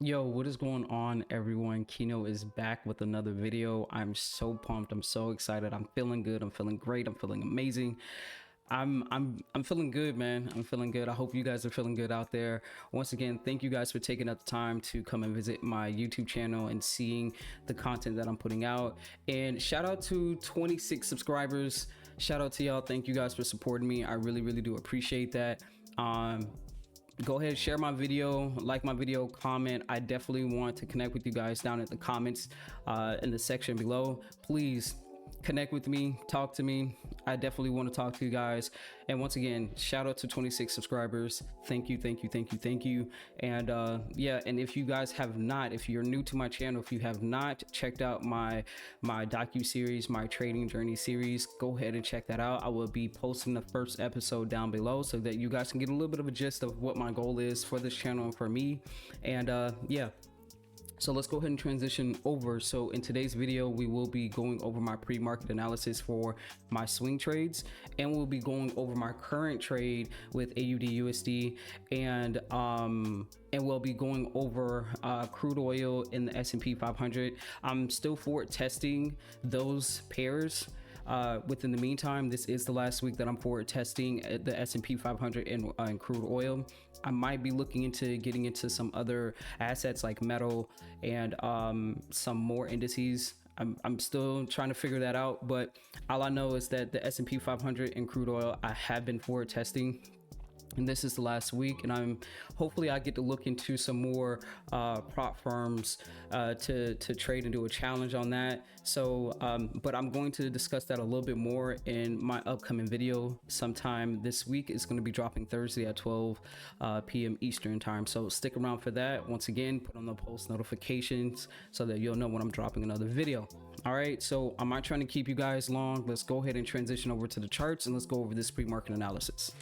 Yo, what is going on, everyone? Kino is back with another video. I'm so pumped. I'm so excited. I'm feeling good. I'm feeling great. I'm feeling amazing. I'm feeling good, man. I'm feeling good. I hope you guys are feeling good out there. Once again, thank you guys for taking up the time to come and visit my YouTube channel and seeing the content that I'm putting out. And shout out to 26 subscribers. Shout out to y'all. Thank you guys for supporting me. I really do appreciate that. Go ahead, share my video, like my video, comment. I definitely want to connect with you guys down in the comments in the section below. Please connect with me, talk to me. I definitely want to talk to you guys. And once again, shout out to 26 subscribers. Thank you. And yeah, and if you guys have not, if you're new to my channel, if you have not checked out my docu-series, my trading journey series, go ahead and check that out. I will be posting the first episode down below so that you guys can get a little bit of a gist of what my goal is for this channel and for me. And yeah, so let's go ahead and transition over. So in today's video, we will be going over my pre-market analysis for my swing trades, and we'll be going over my current trade with AUD USD, and we'll be going over crude oil in the S&P 500. I'm still forward testing those pairs. Within the meantime, this is the last week that I'm forward testing the S&P 500 and crude oil. I might be looking into getting into some other assets like metal and some more indices. I'm still trying to figure that out, but all I know is that the S&P 500 and crude oil I have been forward testing, and this is the last week, and I'm hopefully I get to look into some more prop firms to trade and do a challenge on that. So but I'm going to discuss that a little bit more in my upcoming video sometime this week. It's going to be dropping Thursday at 12 p.m. Eastern time, so stick around for that. Once again, put on the post notifications so that you'll know when I'm dropping another video. All right, so I'm not trying to keep you guys long. Let's go ahead and transition over to the charts, and let's go over this pre-market analysis.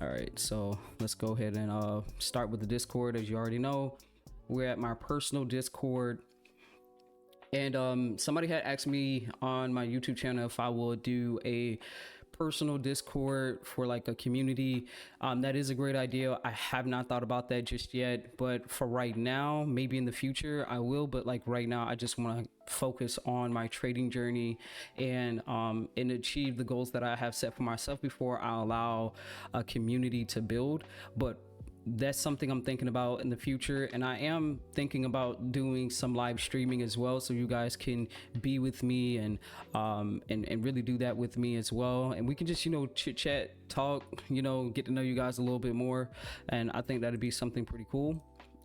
All right, so let's go ahead and start with the Discord. As you already know, we're at my personal Discord, and somebody had asked me on my YouTube channel if I will do a personal Discord for like a community. That is a great idea. I have not thought about that just yet, but for right now, maybe in the future I will, but like right now I just want to focus on my trading journey and achieve the goals that I have set for myself before I allow a community to build. But that's something I'm thinking about in the future, and I am thinking about doing some live streaming as well, so you guys can be with me and really do that with me as well, and we can just, you know, chit chat, talk, you know, get to know you guys a little bit more, and I think that'd be something pretty cool.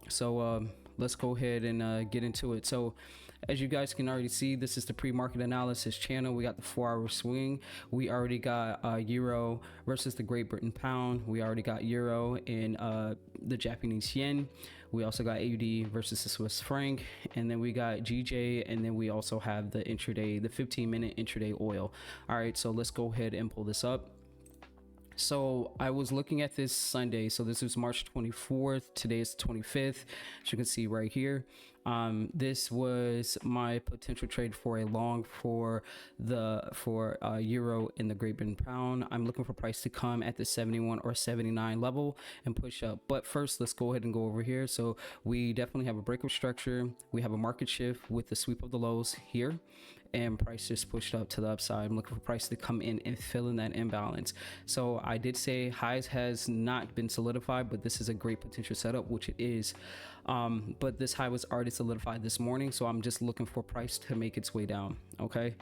So let's go ahead and get into it. So as you guys can already see, this is the pre-market analysis channel. We got the 4-hour swing. We already got euro versus the Great Britain pound. We already got euro in the Japanese yen. We also got AUD versus the Swiss franc, and then we got GJ, and then we also have the intraday, the 15-minute intraday oil. All right, so let's go ahead and pull this up. So I was looking at this Sunday, so this was March 24th, today is 25th, as you can see right here. This was my potential trade for a long for euro in the Great Britain pound. I'm looking for price to come at the 71 or 79 level and push up, but first let's go ahead and go over here. So we definitely have a breakup structure. We have a market shift with the sweep of the lows here, and price just pushed up to the upside. I'm looking for price to come in and fill in that imbalance. So I did say highs has not been solidified, but this is a great potential setup, which it is. But this high was already solidified this morning, so I'm just looking for price to make its way down. Okay,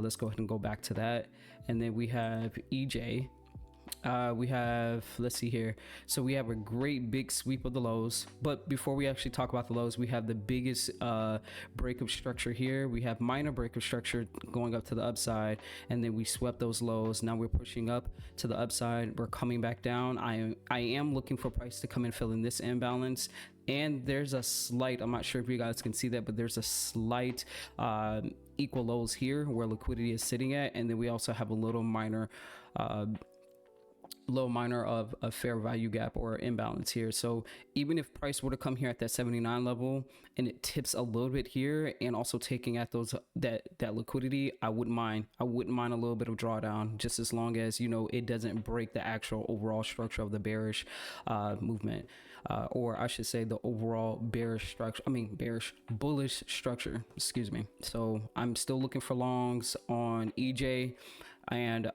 let's go ahead and go back to that. And then we have EJ. We have, let's see here, so we have a great big sweep of the lows, but before we actually talk about the lows, we have the biggest breakup structure here. We have minor breakup structure going up to the upside, and then we swept those lows. Now we're pushing up to the upside, we're coming back down. I am looking for price to come and fill in this imbalance, and there's a slight, I'm not sure if you guys can see that, but there's a slight equal lows here where liquidity is sitting at, and then we also have a little minor little minor of a fair value gap or imbalance here. So even if price were to come here at that 79 level and it tips a little bit here, and also taking at those that liquidity, I wouldn't mind a little bit of drawdown, just as long as, you know, it doesn't break the actual overall structure of the bearish movement, or I should say the overall bullish structure, excuse me. So I'm still looking for longs on EJ, and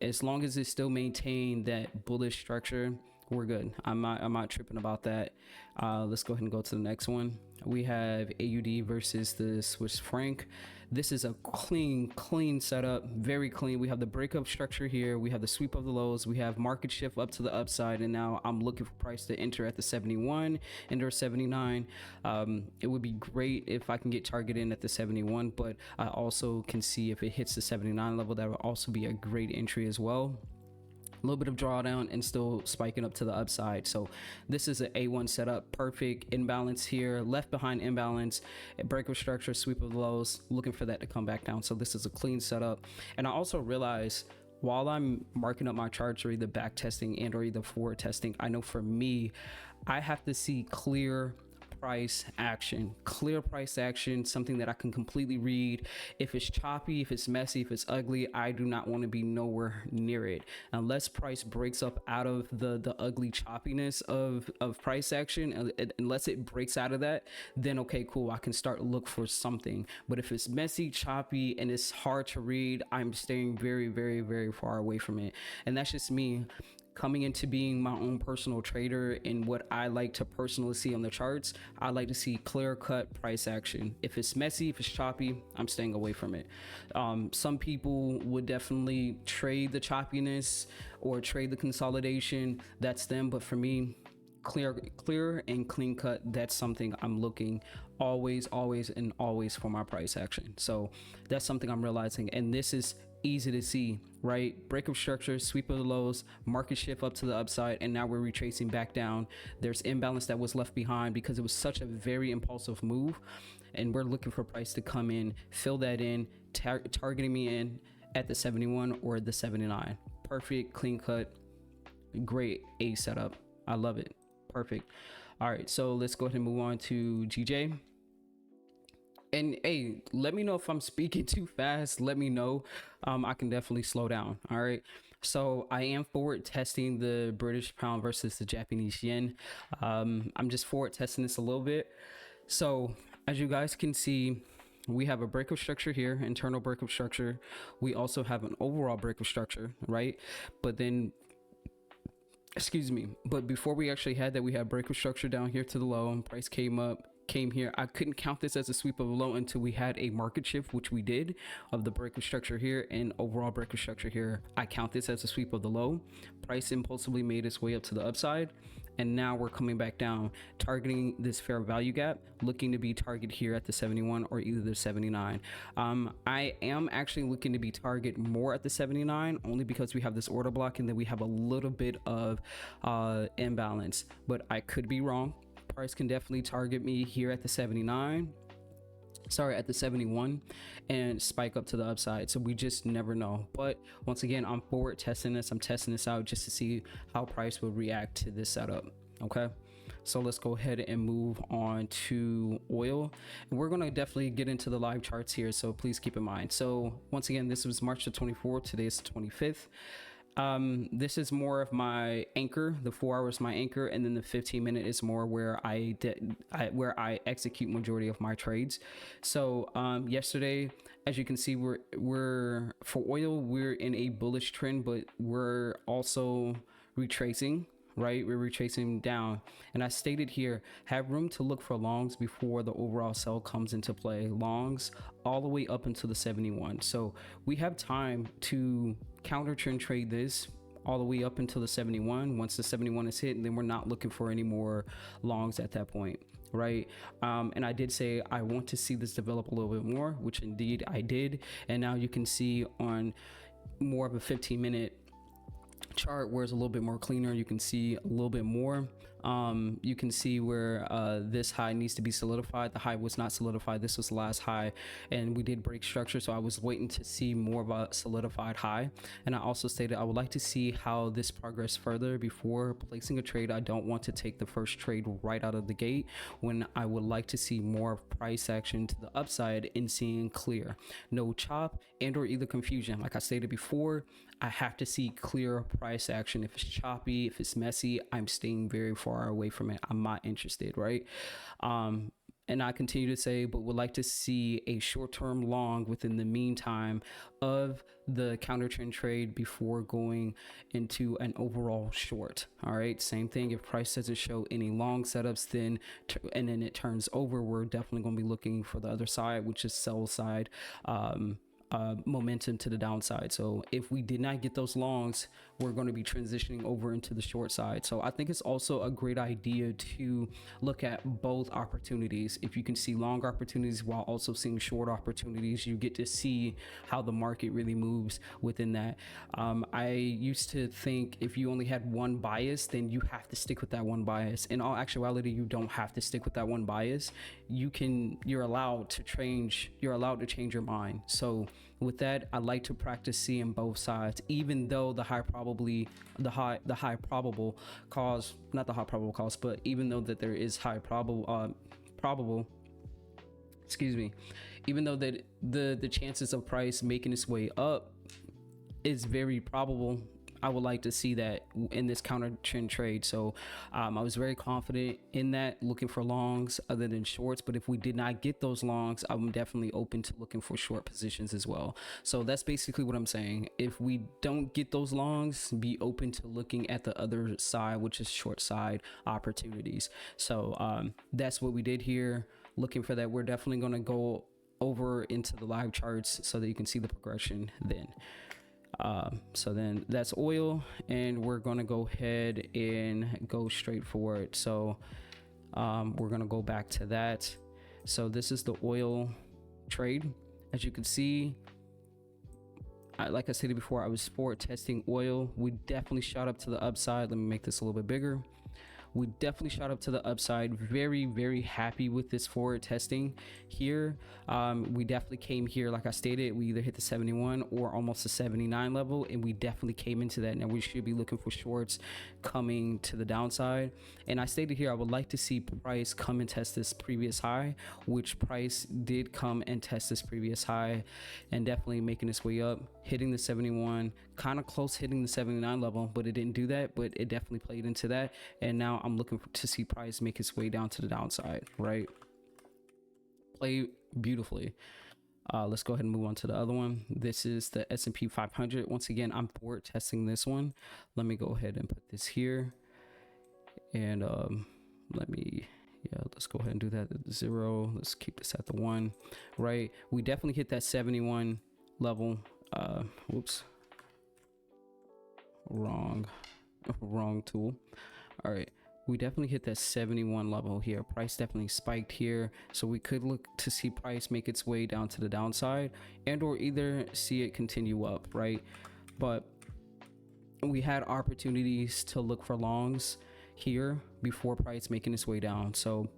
as long as it still maintain that bullish structure, we're good. I'm not tripping about that. Let's go ahead and go to the next one. We have AUD versus the Swiss franc. This is a clean setup, very clean. We have the breakup structure here, we have the sweep of the lows, we have market shift up to the upside, and now I'm looking for price to enter at the 71, enter 79. It would be great if I can get target in at the 71, but I also can see if it hits the 79 level, that would also be a great entry as well. A little bit of drawdown and still spiking up to the upside. So this is an A1 setup, perfect imbalance here, left behind imbalance, breakup structure, sweep of the lows, looking for that to come back down. So this is a clean setup. And I also realize, while I'm marking up my charts, or either back testing and or either forward testing, I know for me, I have to see clear price action, something that I can completely read. If it's choppy, if it's messy, if it's ugly, I do not want to be nowhere near it. Unless price breaks up out of the ugly choppiness of price action, unless it breaks out of that, then okay, cool, I can start to look for something. But if it's messy, choppy, and it's hard to read, I'm staying very far away from it. And that's just me coming into being my own personal trader. And what I like to personally see on the charts, I like to see clear cut price action. If it's messy, if it's choppy, I'm staying away from it. Some people would definitely trade the choppiness or trade the consolidation, that's them. But for me, clear and clean cut, that's something I'm looking always for my price action. So that's something I'm realizing, and this is easy to see, right? Breakup structure, sweep of the lows, market shift up to the upside, and now we're retracing back down. There's imbalance that was left behind because it was such a very impulsive move, and we're looking for price to come in, fill that in, targeting me in at the 71 or the 79. Perfect, clean cut, great A setup. I love it. Perfect. All right, so let's go ahead and move on to GJ. And hey, let me know if I'm speaking too fast. Let me know. I can definitely slow down. All right. So I am forward testing the British pound versus the Japanese yen. I'm just forward testing this a little bit. So as you guys can see, we have a breakup structure here, internal breakup structure. We also have an overall breakup structure, right? But then, excuse me, but before we actually had that, we had breakup structure down here to the low, and price came up, came here. I couldn't count this as a sweep of a low until we had a market shift, which we did, of the breakup structure here and overall breakup structure here. I count this as a sweep of the low. Price impulsively made its way up to the upside, and now we're coming back down, targeting this fair value gap, looking to be target here at the 71 or either the 79. I am actually looking to be target more at the 79, only because we have this order block and then we have a little bit of imbalance, but I could be wrong. Price can definitely target me here at the 79, sorry, at the 71, and spike up to the upside. So we just never know. But once again, I'm forward testing this. I'm testing this out just to see how price will react to this setup. Okay, so let's go ahead and move on to oil, and we're going to definitely get into the live charts here, so please keep in mind. So once again, this was March the 24th, today is the 25th. This is more of my anchor. The 4 hours my anchor, and then the 15-minute is more where I execute majority of my trades. So yesterday, as you can see, we're for oil, we're in a bullish trend, but we're also retracing, right? We're retracing down, and I stated here, have room to look for longs before the overall sell comes into play. Longs all the way up into the 71. So we have time to counter trend trade this all the way up until the 71. Once the 71 is hit, and then we're not looking for any more longs at that point, right? And I did say I want to see this develop a little bit more, which indeed I did. And now you can see on more of a 15-minute chart where it's a little bit more cleaner, you can see a little bit more. You can see where this high needs to be solidified. The high was not solidified. This was the last high, and we did break structure, so I was waiting to see more of a solidified high. And I also stated I would like to see how this progressed further before placing a trade. I don't want to take the first trade right out of the gate, when I would like to see more price action to the upside and seeing clear, no chop and or either confusion. Like I stated before, I have to see clear price action. If it's choppy, if it's messy, I'm staying very far away from it. I'm not interested, right? And I continue to say, but would like to see a short-term long within the meantime of the counter trend trade before going into an overall short. All right, same thing. If price doesn't show any long setups, then and then it turns over, we're definitely going to be looking for the other side, which is sell side. Momentum to the downside. So if we did not get those longs, we're going to be transitioning over into the short side. So I think it's also a great idea to look at both opportunities. If you can see long opportunities while also seeing short opportunities, you get to see how the market really moves within that. I used to think if you only had one bias, then you have to stick with that one bias. In all actuality, you don't have to stick with that one bias. You're allowed to change your mind. So with that, I like to practice seeing both sides, even though the high probable cause, not the high probable cause, but even though that there is high probable, excuse me, even though that the chances of price making its way up is very probable, I would like to see that in this counter trend trade. So I was very confident in that, looking for longs other than shorts. But if we did not get those longs, I'm definitely open to looking for short positions as well. So that's basically what I'm saying. If we don't get those longs, be open to looking at the other side, which is short side opportunities. So that's what we did here. Looking for that. We're definitely going to go over into the live charts so that you can see the progression then. So then that's oil, and we're gonna go ahead and go straight for it. So we're gonna go back to that. So this is the oil trade. As you can see, like I said before, I was forward testing oil. We definitely shot up to the upside. Let me make this a little bit bigger. We definitely shot up to the upside. Very, very happy with this forward testing here. We definitely came here, like I stated, we either hit the 71 or almost the 79 level, and we definitely came into that. Now we should be looking for shorts coming to the downside. And I stated here, I would like to see price come and test this previous high, which price did come and test this previous high, and definitely making its way up, hitting the 71, kind of close hitting the 79 level, but it didn't do that, but it definitely played into that. And now I'm looking to see price make its way down to the downside, right? Play beautifully. Let's go ahead and move on to the other one. This is the S&P 500. Once again, I'm forward testing this one. Let me go ahead and put this here, and let's go ahead and do that at the 0. Let's keep this at the 1, right? We definitely hit that 71 level. Whoops, wrong tool. All right, we definitely hit that 71 level here. Price definitely spiked here, so we could look to see price make its way down to the downside, and or either see it continue up, right? But we had opportunities to look for longs here before price making its way down, so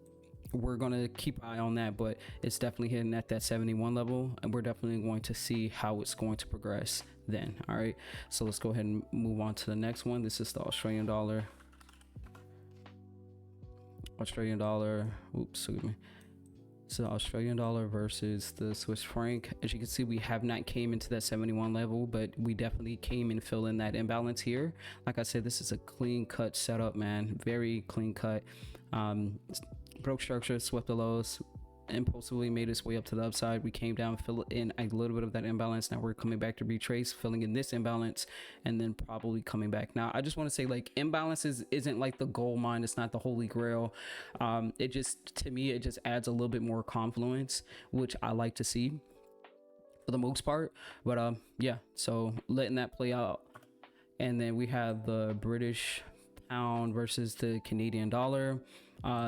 we're going to keep an eye on that. But it's definitely hitting at that 71 level, and we're definitely going to see how it's going to progress then. All right, so let's go ahead and move on to the next one. This is the Australian dollar. Oops, excuse me. So Australian dollar versus the Swiss franc. As you can see, we have not came into that 71 level, but we definitely came and fill in that imbalance here. Like I said, this is a clean cut setup, man. Very clean cut. Broke structure, swept the lows, impulsively made its way up to the upside. We came down, fill in a little bit of that imbalance. Now we're coming back to retrace, filling in this imbalance, and then probably coming back. Now I just want to say, like, imbalances isn't like the gold mine. It's not the holy grail. It just, to me, it just adds a little bit more confluence, which I like to see for the most part. But yeah, so letting that play out. And then we have the British pound versus the Canadian dollar.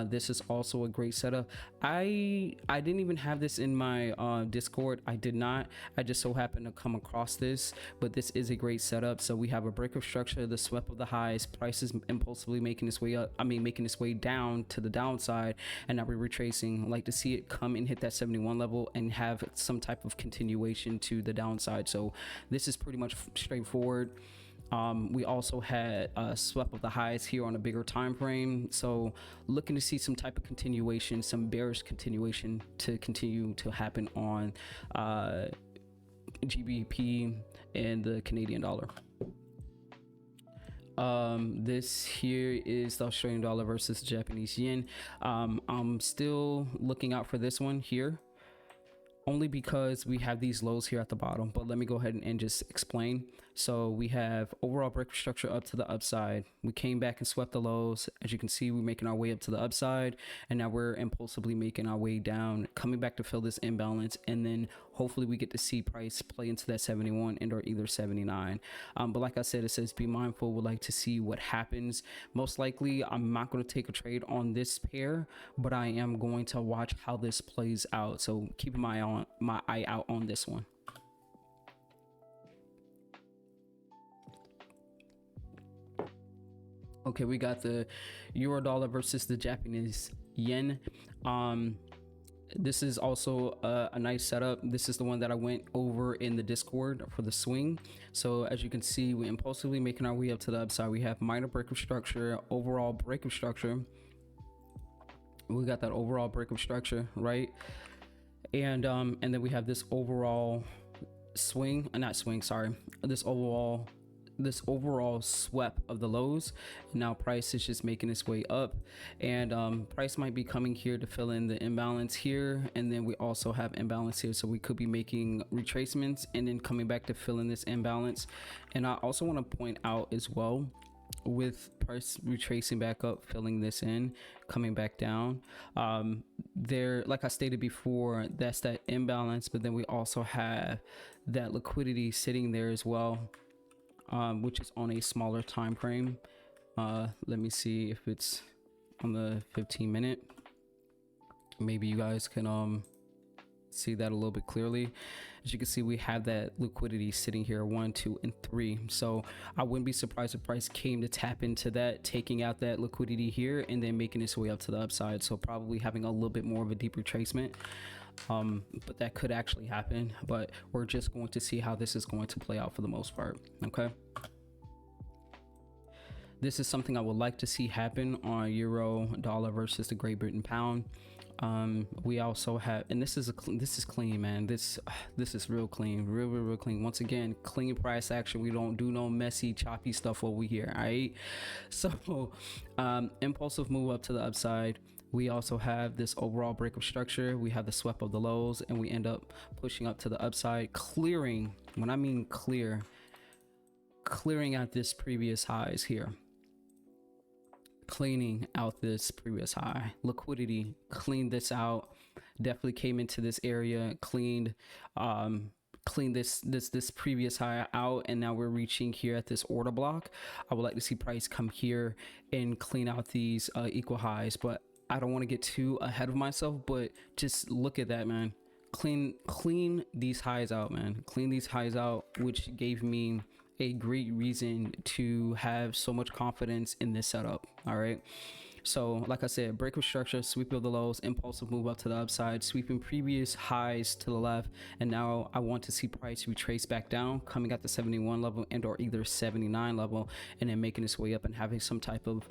This is also a great setup. I didn't even have this in my Discord. I did not. I just so happened to come across this, but this is a great setup. So we have a break of structure, the sweep of the highs, prices impulsively making its way up, making its way down to the downside, and now we're retracing. Like to see it come and hit that 71 level and have some type of continuation to the downside. So this is pretty much straightforward. We also had a sweep of the highs here on a bigger time frame, so looking to see some type of continuation, some bearish continuation to continue to happen on GBP and the Canadian dollar. This here is the Australian dollar versus the Japanese yen. I'm still looking out for this one here, only because we have these lows here at the bottom. But let me go ahead and just explain. So we have overall break structure up to the upside. We came back and swept the lows. As you can see, we're making our way up to the upside, and now we're impulsively making our way down, coming back to fill this imbalance, and then hopefully we get to see price play into that 71 and or either 79. But like I said, it says be mindful. Would like to see what happens. Most likely I'm not going to take a trade on this pair, but I am going to watch how this plays out. So keep my eye out on this one. Okay, we got the euro dollar versus the Japanese yen. This is also a nice setup. This is the one that I went over in the Discord for the swing. So as you can see, we're impulsively making our way up to the upside. We have minor break of structure, overall break of structure. We got that overall break of structure, right? And then we have this overall swing, not swing, sorry, this overall sweep of the lows. Now price is just making its way up, and price might be coming here to fill in the imbalance here, and then we also have imbalance here, so we could be making retracements and then coming back to fill in this imbalance. And I also want to point out as well, with price retracing back up, filling this in, coming back down, there, like I stated before, that's that imbalance, but then we also have that liquidity sitting there as well, which is on a smaller time frame. Let me see if it's on the 15-minute. Maybe you guys can see that a little bit clearly. As you can see, we have that liquidity sitting here, 1, 2, and 3. So I wouldn't be surprised if price came to tap into that, taking out that liquidity here and then making its way up to the upside. So probably having a little bit more of a deep retracement. But that could actually happen, but we're just going to see how this is going to play out for the most part. Okay, this is something I would like to see happen on euro dollar versus the Great Britain pound. We also have, and this is clean, man. This is real clean, real clean. Once again, clean price action. We don't do no messy choppy stuff over here. All right, so impulsive move up to the upside. We also have this overall break of structure. We have the sweep of the lows, and we end up pushing up to the upside, clearing, when I mean clearing out this previous highs here, cleaning out this previous high. Liquidity cleaned this out, definitely came into this area, cleaned this previous high out, and now we're reaching here at this order block. I would like to see price come here and clean out these equal highs, but I don't want to get too ahead of myself, but just look at that, man. Clean these highs out, man. Clean these highs out, which gave me a great reason to have so much confidence in this setup. All right, so like I said, break of structure, sweep of the lows, impulsive move up to the upside, sweeping previous highs to the left, and now I want to see price retrace back down, coming at the 71 level and or either 79 level, and then making its way up and having some type of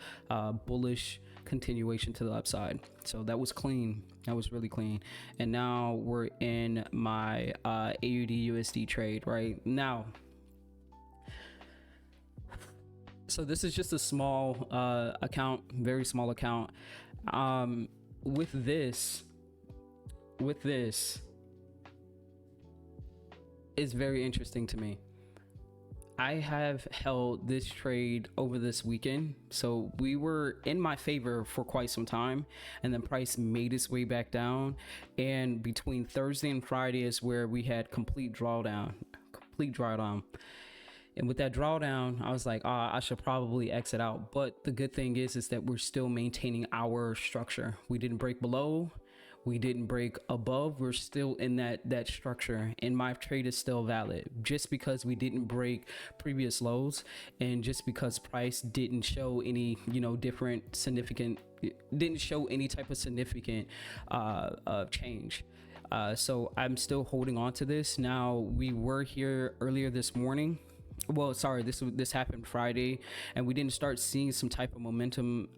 bullish continuation to the upside. So that was clean. That was really clean. And now we're in my AUD USD trade right now. So this is just a small account, very small account. With this is very interesting to me. I have held this trade over this weekend, so we were in my favor for quite some time, and then price made its way back down, and between Thursday and Friday is where we had complete drawdown. And with that drawdown, I was like, I should probably exit out. But the good thing is that we're still maintaining our structure. We didn't break below, we didn't break above. We're still in that structure, and my trade is still valid. Just because we didn't break previous lows, and just because price didn't show any, different significant, didn't show any type of significant change. So I'm still holding on to this. Now, we were here earlier this morning. Well, sorry, this happened Friday, and we didn't start seeing some type of momentum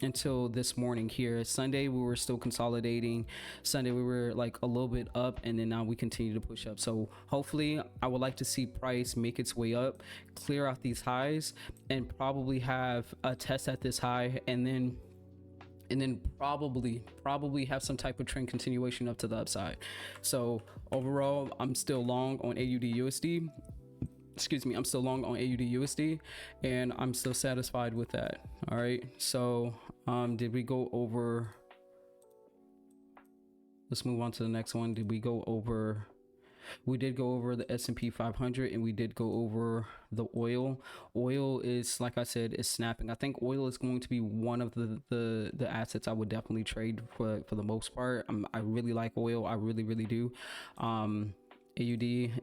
until this morning here. Sunday we were still consolidating. Sunday we were like a little bit up, and then now we continue to push up. So hopefully, I would like to see price make its way up, clear out these highs, and probably have a test at this high, and then probably have some type of trend continuation up to the upside. So overall, I'm still long on AUD/USD. Excuse me, I'm still long on AUD/USD, and I'm still satisfied with that. All right, so did we go over, let's move on to the next one. Did we go over, we did go over the S&P 500, and we did go over the oil. Oil is, like I said, is snapping. I think oil is going to be one of the assets I would definitely trade for the most part. I really like oil, I really do. AUD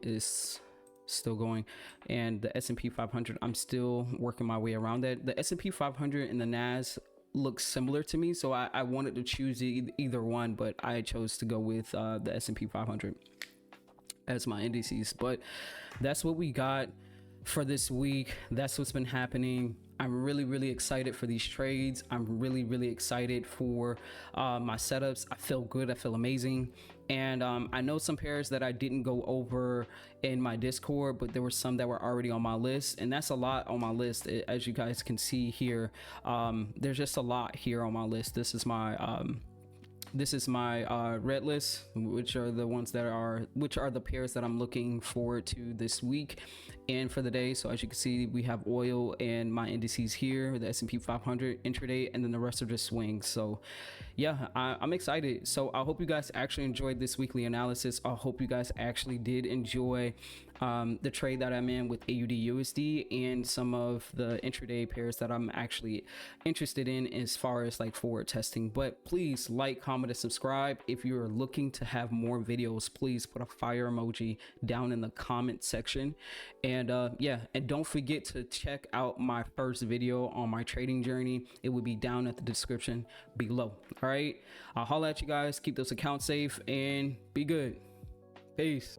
is still going, and the S&P 500, I'm still working my way around that. The S&P 500 and the NAS look similar to me, so I wanted to choose either one, but I chose to go with the S&P 500 as my indices. But that's what we got for this week. That's what's been happening. I'm really excited for these trades. I'm really excited for my setups. I feel good, I feel amazing. And I know some pairs that I didn't go over in my Discord, but there were some that were already on my list, and that's a lot on my list. As you guys can see here, there's just a lot here on my list. This is my red list, which are the pairs that I'm looking forward to this week and for the day. So as you can see, we have oil and my indices here, the S&P 500, intraday, and then the rest are just swings. So yeah, I'm excited. So I hope you guys actually enjoyed this weekly analysis. I hope you guys actually did enjoy the trade that I'm in with AUD/USD and some of the intraday pairs that I'm actually interested in as far as like forward testing. But please like, comment, and subscribe. If you're looking to have more videos, please put a fire emoji down in the comment section. And yeah, and don't forget to check out my first video on my trading journey. It will be down at the description below. All right, I'll holla at you guys. Keep those accounts safe and be good. Peace.